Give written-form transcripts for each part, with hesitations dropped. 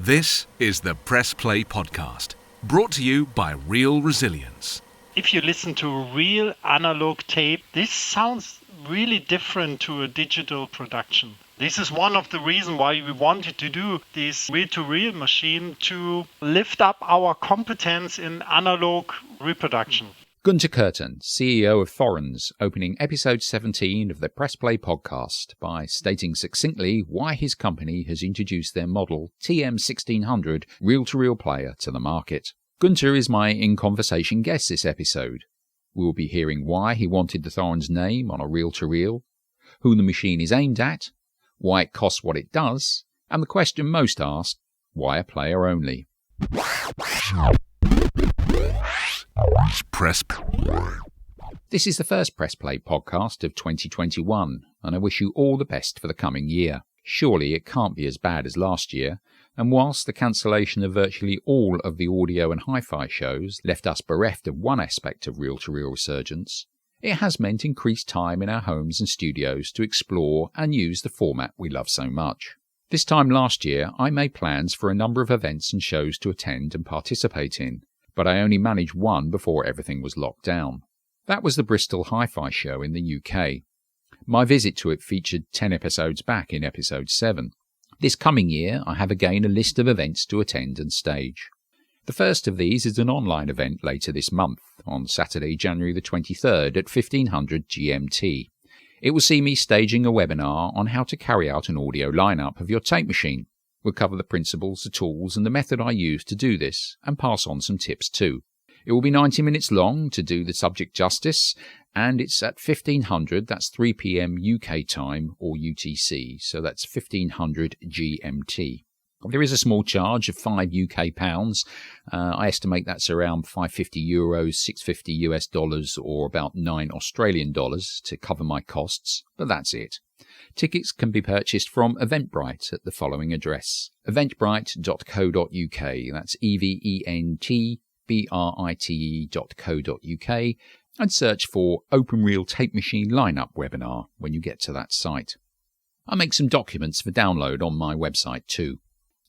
This is the Press Play Podcast, brought to you by Real Resilience. If you listen to real analog tape, this sounds really different to a digital production. This is one of the reasons why we wanted to do this reel-to-reel machine, to lift up our competence in analog reproduction. Gunter Kürten, CEO of Thorens, opening episode 17 of the Press Play podcast by stating succinctly why his company has introduced their model TM1600 reel-to-reel player to the market. Gunter is my in-conversation guest this episode. We will be hearing why he wanted the Thorens name on a reel-to-reel, who the machine is aimed at, why it costs what it does, and the question most asked, why a player only? Press Play. This is the first Press Play podcast of 2021, and I wish you all the best for the coming year. Surely it can't be as bad as last year, and whilst the cancellation of virtually all of the audio and hi-fi shows left us bereft of one aspect of reel-to-reel resurgence, it has meant increased time in our homes and studios to explore and use the format we love so much. This time last year, I made plans for a number of events and shows to attend and participate in, but I only managed one before everything was locked down. That was the Bristol Hi-Fi Show in the UK. My visit to it featured 10 episodes back in episode 7. This coming year, I have again a list of events to attend and stage. The first of these is an online event later this month, on Saturday, January the 23rd at 1500 GMT. It will see me staging a webinar on how to carry out an audio lineup of your tape machine. We'll cover the principles, the tools and the method I use to do this, and pass on some tips too. It will be 90 minutes long to do the subject justice, and it's at 1500, that's 3 p.m. UK time or UTC, so that's 1500 GMT. There is a small charge of £5 UK. I estimate that's around €550, $650 US, or about $9 Australian to cover my costs, but that's it. Tickets can be purchased from Eventbrite at the following address: eventbrite.co.uk, that's eventbrite.co.uk, and search for Open Reel Tape Machine Lineup Webinar when you get to that site. I make some documents for download on my website too.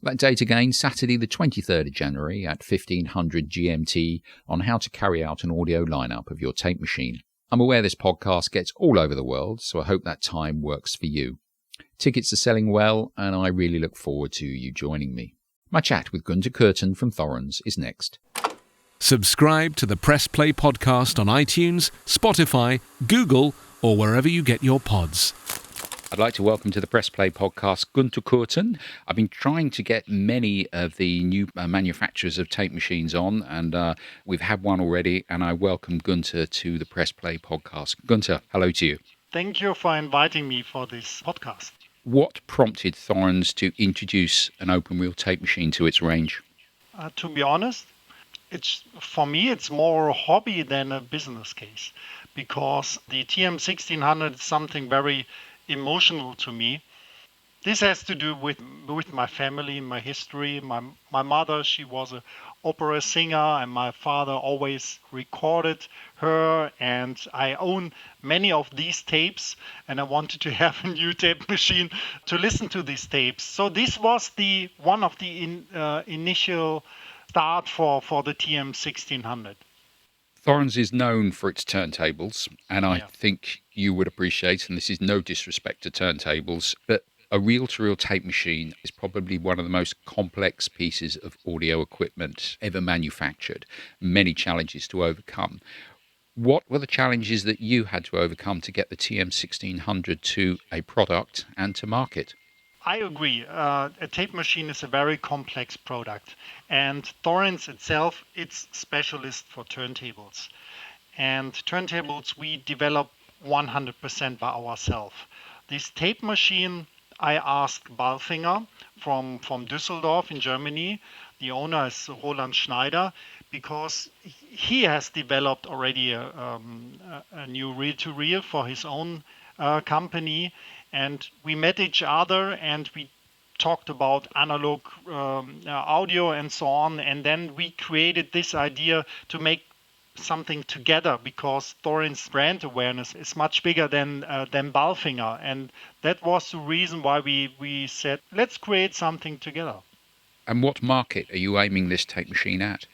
That date again, Saturday the 23rd of January at 1500 GMT, on how to carry out an audio lineup of your tape machine. I'm aware this podcast gets all over the world, so I hope that time works for you. Tickets are selling well, and I really look forward to you joining me. My chat with Gunter Kürten from Thorens is next. Subscribe to the Press Play Podcast on iTunes, Spotify, Google, or wherever you get your pods. I'd like to welcome to the Press Play podcast Gunter Kürten. I've been trying to get many of the new manufacturers of tape machines on, and we've had one already, and I welcome Gunter to the Press Play podcast. Gunter, hello to you. Thank you for inviting me for this podcast. What prompted Thorens to introduce an open reel tape machine to its range? To be honest, for me it's more a hobby than a business case, because the TM1600 is something very emotional to me. This has to do with my family, my history. My mother, she was an opera singer, and my father always recorded her, and I own many of these tapes, and I wanted to have a new tape machine to listen to these tapes. So this was one of the initial start for the TM1600. Thorens is known for its turntables, and I think you would appreciate, and this is no disrespect to turntables, but a reel-to-reel tape machine is probably one of the most complex pieces of audio equipment ever manufactured. Many challenges to overcome. What were the challenges that you had to overcome to get the TM1600 to a product and to market? I agree. A tape machine is a very complex product, and Thorens itself, it's specialist for turntables. And turntables we develop 100% by ourselves. This tape machine, I asked Balfinger from Düsseldorf in Germany. The owner is Roland Schneider, because he has developed already a new reel-to-reel for his own company. And we met each other and we talked about analog audio and so on. And then we created this idea to make something together, because Thorens brand awareness is much bigger than Balfinger. And that was the reason why we said, let's create something together. And what market are you aiming this tape machine at?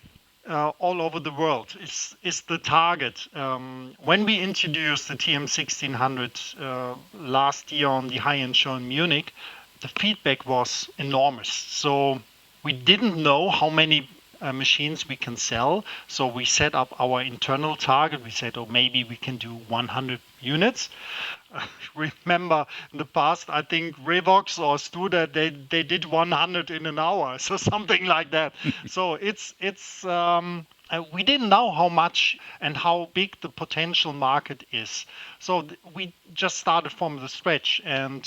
All over the world is the target. When we introduced the TM1600 last year on the high-end show in Munich, the feedback was enormous. So we didn't know how many machines we can sell. So we set up our internal target. We said, oh, maybe we can do 100 units. Remember in the past, I think Revox or Studer, they did 100 in an hour, so something like that. So it's we didn't know how much and how big the potential market is. So we just started from the scratch, and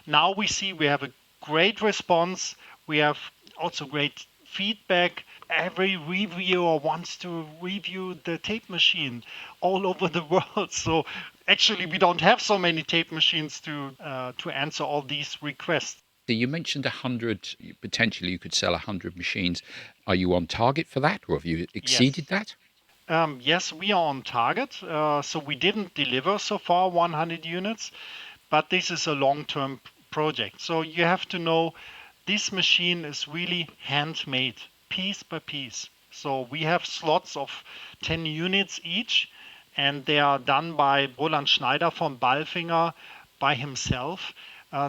now we see we have a great response. We have also great feedback. Every reviewer wants to review the tape machine all over the world. So actually, we don't have so many tape machines to answer all these requests. So you mentioned 100, potentially you could sell 100 machines. Are you on target for that, or have you exceeded that? Yes, we are on target. So we didn't deliver so far 100 units, but this is a long-term project. So you have to know this machine is really handmade, piece by piece. So we have slots of 10 units each, and they are done by Roland Schneider from Balfinger by himself.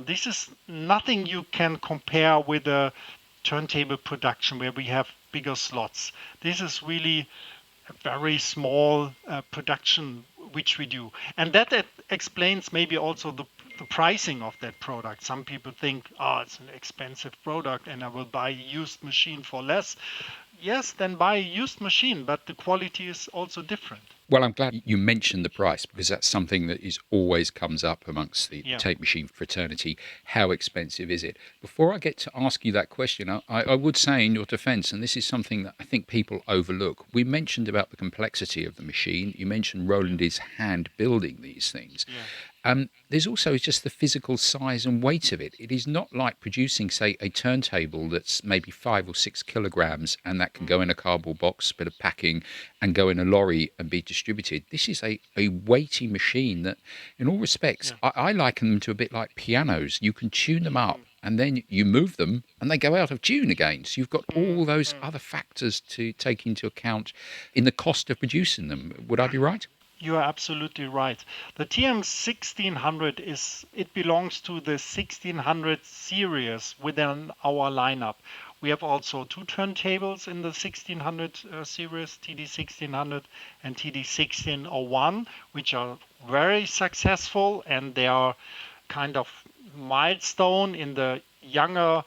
This is nothing you can compare with a turntable production where we have bigger slots. This is really a very small production which we do. And that explains maybe also the pricing of that product. Some people think, oh, it's an expensive product and I will buy a used machine for less. Yes, then buy a used machine, but the quality is also different. Well, I'm glad you mentioned the price, because that's something that always comes up amongst the tape machine fraternity. How expensive is it? Before I get to ask you that question, I would say in your defense, and this is something that I think people overlook, we mentioned about the complexity of the machine. You mentioned Roland is hand building these things. Yeah. There's also just the physical size and weight of it. It is not like producing, say, a turntable that's maybe 5 or 6 kilograms and that can go in a cardboard box, bit of packing, and go in a lorry and be distributed. This is a weighty machine that, in all respects, I liken them to a bit like pianos. You can tune them up and then you move them and they go out of tune again. So you've got all those other factors to take into account in the cost of producing them. Would I be right? You are absolutely right. The TM1600 it belongs to the 1600 series within our lineup. We have also 2 turntables in the 1600 series, TD1600 and TD1601, which are very successful, and they are kind of milestone in the younger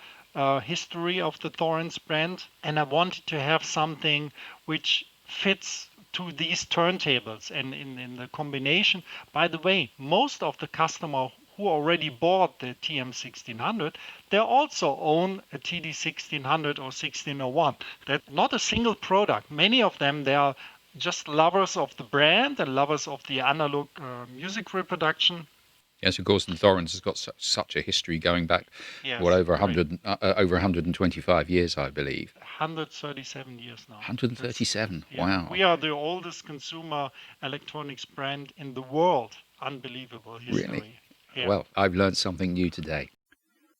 history of the Thorens brand. And I wanted to have something which fits to these turntables and in the combination. By the way, most of the customers who already bought the TM1600, they also own a TD1600 or 1601. That's not a single product. Many of them, they are just lovers of the brand and lovers of the analog music reproduction. Yes, of course, the Thorens has got such a history going back, over 125 years, I believe. 137 years now. 137, wow. We are the oldest consumer electronics brand in the world. Unbelievable history. Really? Yeah. Well, I've learned something new today.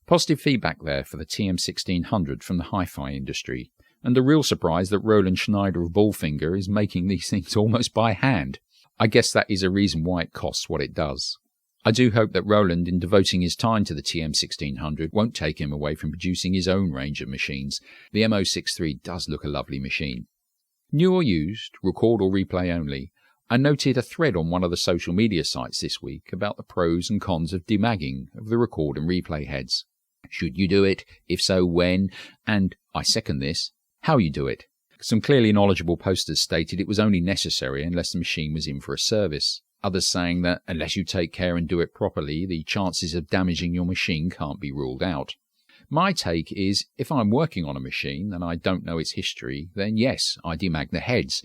Positive feedback there for the TM1600 from the hi-fi industry, and the real surprise that Roland Schneider of Balfinger is making these things almost by hand. I guess that is a reason why it costs what it does. I do hope that Roland, in devoting his time to the TM1600, won't take him away from producing his own range of machines. The M063 does look a lovely machine. New or used, record or replay only, I noted a thread on one of the social media sites this week about the pros and cons of demagging of the record and replay heads. Should you do it? If so, when? And, I second this, how you do it. Some clearly knowledgeable posters stated it was only necessary unless the machine was in for a service. Others saying that unless you take care and do it properly, the chances of damaging your machine can't be ruled out. My take is, if I'm working on a machine and I don't know its history, then yes, I demag the heads.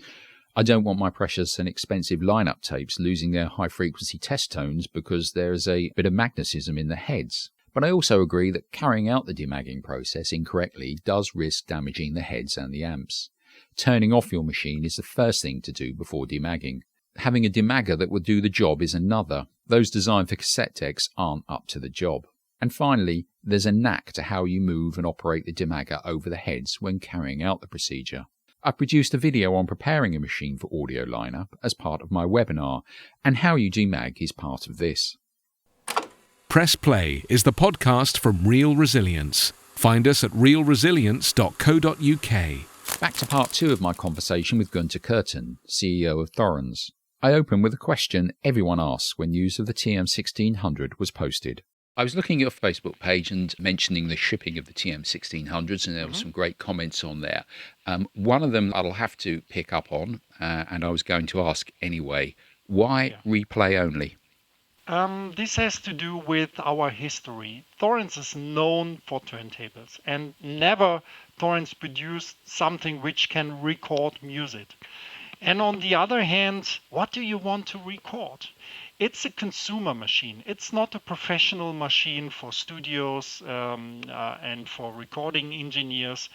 I don't want my precious and expensive lineup tapes losing their high-frequency test tones because there's a bit of magnetism in the heads. But I also agree that carrying out the demagging process incorrectly does risk damaging the heads and the amps. Turning off your machine is the first thing to do before demagging. Having a demagger that will do the job is another. Those designed for cassette decks aren't up to the job. And finally, there's a knack to how you move and operate the demagger over the heads when carrying out the procedure. I've produced a video on preparing a machine for audio lineup as part of my webinar, and how you demag is part of this. Press Play is the podcast from Real Resilience. Find us at realresilience.co.uk. Back to part 2 of my conversation with Gunter Kürten, CEO of Thorens. I open with a question everyone asks when news of the TM1600 was posted. I was looking at your Facebook page and mentioning the shipping of the TM1600s, and there were some great comments on there. One of them I'll have to pick up on, and I was going to ask anyway, why replay only? This has to do with our history. Thorens is known for turntables, and never Thorens produced something which can record music. And on the other hand, what do you want to record? It's a consumer machine. It's not a professional machine for studios and for recording engineers.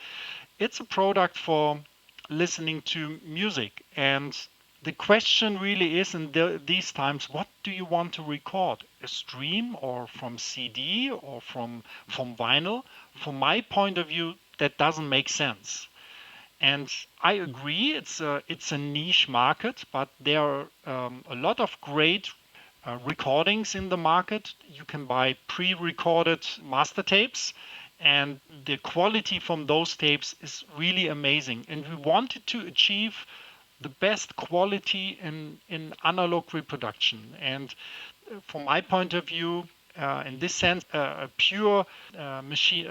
It's a product for listening to music. And the question really is in these times, what do you want to record? A stream or from CD or from vinyl? From my point of view, that doesn't make sense. And I agree, it's a niche market, but there are a lot of great recordings in the market. You can buy pre-recorded master tapes, and the quality from those tapes is really amazing. And we wanted to achieve the best quality in analog reproduction. And from my point of view, in this sense, a pure machine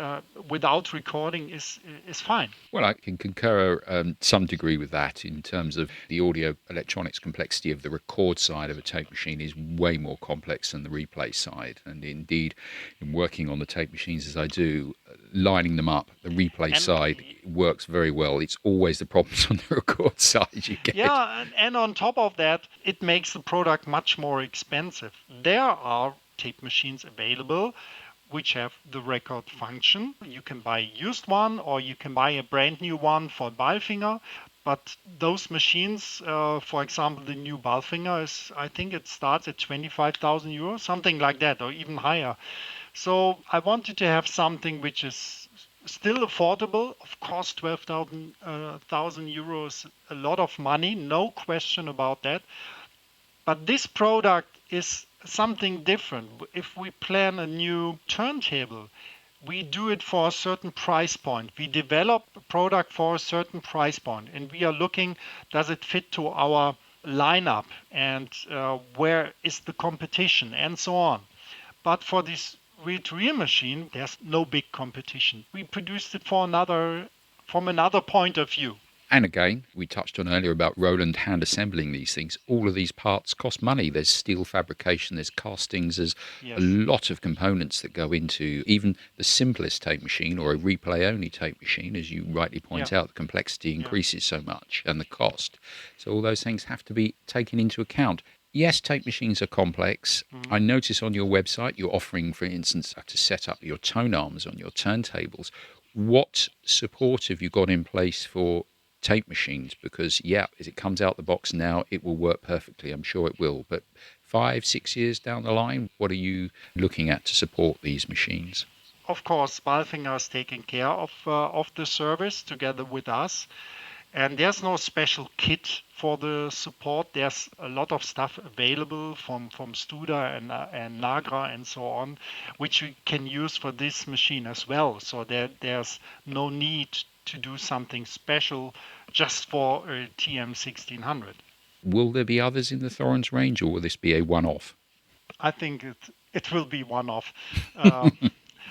without recording is fine. Well, I can concur some degree with that in terms of the audio electronics complexity of the record side of a tape machine is way more complex than the replay side. And indeed, in working on the tape machines as I do, lining them up, the replay side works very well. It's always the problems on the record side you get. Yeah, and on top of that, it makes the product much more expensive. There are tape machines available which have the record function. You can buy a used one or you can buy a brand new one for Balfinger. But those machines, for example, the new Balfinger I think it starts at 25,000 euros, something like that, or even higher. So I wanted to have something which is still affordable. Of course, 12,000 euros, a lot of money, no question about that. But this product is something different. If we plan a new turntable, we do it for a certain price point. We develop a product for a certain price point, and we are looking, does it fit to our lineup, and where is the competition, and so on. But for this real machine, there's no big competition. We produced it from another point of view. And again, we touched on earlier about Roland hand assembling these things. All of these parts cost money. There's steel fabrication, there's castings, there's a lot of components that go into even the simplest tape machine or a replay-only tape machine. As you rightly point out, the complexity increases so much and the cost. So all those things have to be taken into account. Yes, tape machines are complex. I notice on your website you're offering, for instance, to set up your tone arms on your turntables. What support have you got in place for tape machines? Because as it comes out the box now, it will work perfectly. I'm sure it will. But 5-6 years down the line, what are you looking at to support these machines? Of course, Balfinger is taking care of the service together with us. And there's no special kit for the support. There's a lot of stuff available from Studer and Nagra and so on, which we can use for this machine as well. So there's no need to do something special just for a TM1600. Will there be others in the Thorens range, or will this be a one-off? I think it will be one-off.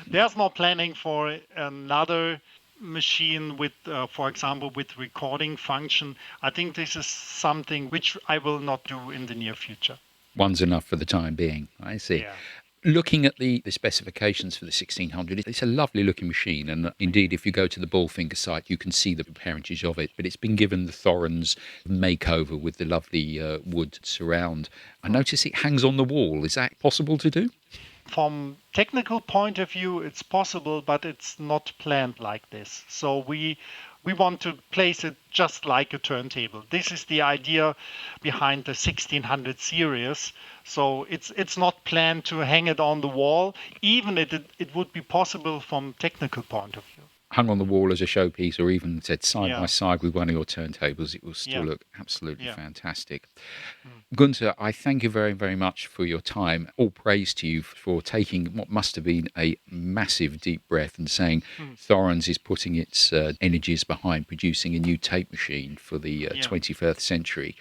There's no planning for another machine with, for example, with recording function. I think this is something which I will not do in the near future. One's enough for the time being. I see. Yeah. Looking at the specifications for the 1600, it's a lovely looking machine, and indeed if you go to the Balfinger site you can see the parentage of it, but it's been given the Thorens makeover with the lovely wood surround. I notice it hangs on the wall. Is that possible to do? From technical point of view it's possible, but it's not planned like this. So we We want to place it just like a turntable. This is the idea behind the 1600 series. So it's not planned to hang it on the wall, even if it would be possible from technical point of view. Hung on the wall as a showpiece, or even said side Yeah. by side with one of your turntables, it will still Yeah. look absolutely Yeah. fantastic. Gunter, I thank you very, very much for your time. All praise to you for taking what must have been a massive deep breath and saying Thorens is putting its energies behind producing a new tape machine for the 21st century.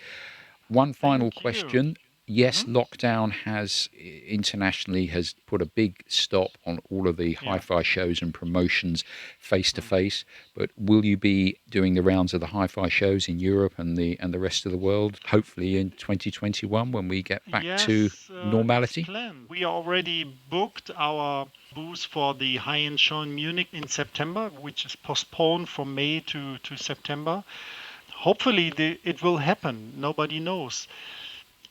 One final Thank you. question. Yes, lockdown has internationally has put a big stop on all of the hi-fi shows and promotions face to face. But will you be doing the rounds of the hi-fi shows in Europe and the rest of the world? Hopefully in 2021 when we get back to normality. It's planned. We already booked our booth for the high-end show in Munich in September, which is postponed from May to September. Hopefully it will happen. Nobody knows.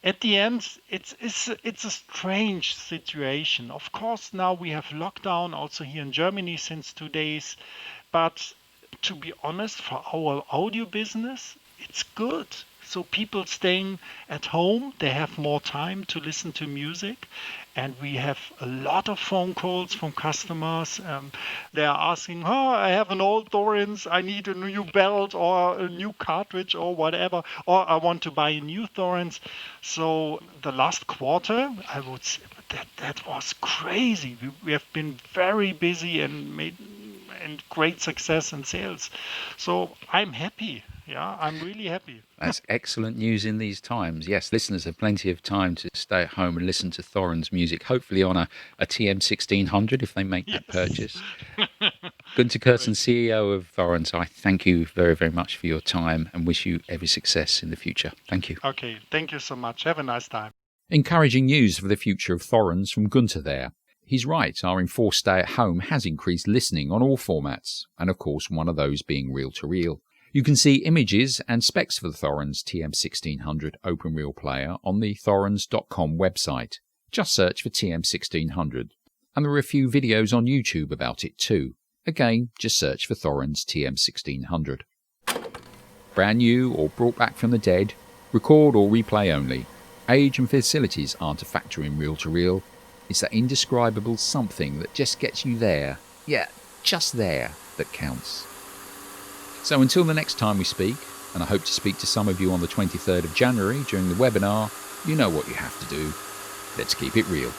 At the end, it's a strange situation. Of course, now we have lockdown also here in Germany since 2 days. But to be honest, for our audio business, it's good. So people staying at home, they have more time to listen to music. And we have a lot of phone calls from customers. They are asking, I have an old Thorens, I need a new belt or a new cartridge or whatever, or I want to buy a new Thorens. So the last quarter, I would say that was crazy. We have been very busy and made great success in sales. So I'm happy. Yeah, I'm really happy. That's excellent news in these times. Yes, listeners have plenty of time to stay at home and listen to Thorens music, hopefully on a TM1600 if they make that purchase. Gunter Kürten, CEO of Thorens, I thank you very, very much for your time and wish you every success in the future. Thank you. Okay, thank you so much. Have a nice time. Encouraging news for the future of Thorens from Gunter there. He's right, our enforced stay at home has increased listening on all formats, and of course one of those being reel-to-reel. You can see images and specs for the Thorens TM1600 open reel player on the thorens.com website. Just search for TM1600. And there are a few videos on YouTube about it too. Again, just search for Thorens TM1600. Brand new or brought back from the dead, record or replay only. Age and facilities aren't a factor in reel-to-reel. It's that indescribable something that just gets you there. Yeah, just there, that counts. So until the next time we speak, and I hope to speak to some of you on the 23rd of January during the webinar, you know what you have to do. Let's keep it real.